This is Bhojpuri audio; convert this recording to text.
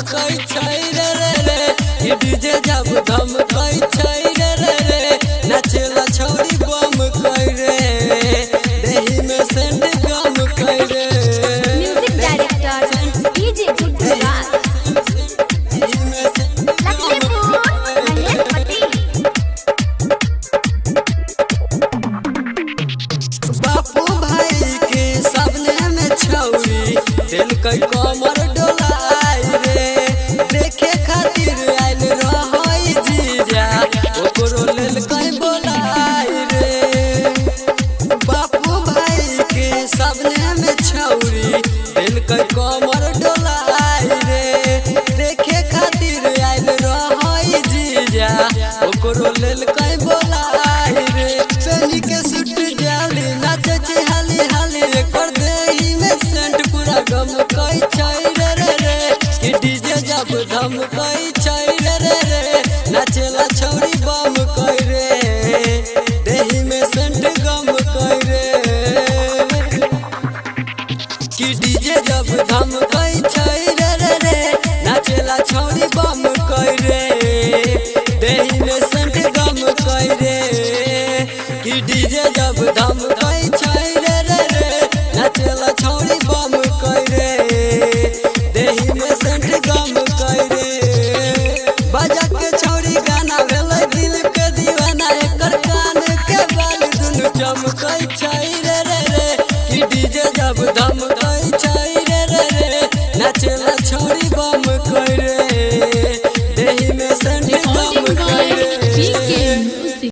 धमकई छै रे ई डीजे जब धमकई छै रे नाचेला छौरी बम कई रे देही में सेंट गम कई रे। म्यूजिक डायरेक्टर डीजे गुड्डू राज बापू भाई के सबने में छौरी दिल कई कमर डोलाई रे देखे खातिर आइल रहई जीजा ओकरो लेल कई बोलाई रे। बापू भाई के सबने में छौरी दिल कई कमर डोलाई रे देखे खातिर आइल रहई जीजा ओकरो लेल कई बोलाई रे। पेनी के सुट जाली नाचे छै हाली हाली रे कर देही में सेंट पूरा गम कई छै रे कि डीजे जब धमकई छै रे नाचेला छौरी बम कई रे देही में सेंट गम कई रे कि डीजे जब धमकई छै रे नाचेला छौरी बम कई रे देही में सेंट गम कई रे कि डीजे जब धमकई छै रे नाचेला छौरी बम कई रे देही में सेंट गम कई रे। बजा के छौरी गाना भेलै दिल के दीवाना एकर कान के बाल दुनु चमकई छै रे कि डीजे जब धमकई छै रे नाचेला छौरी बम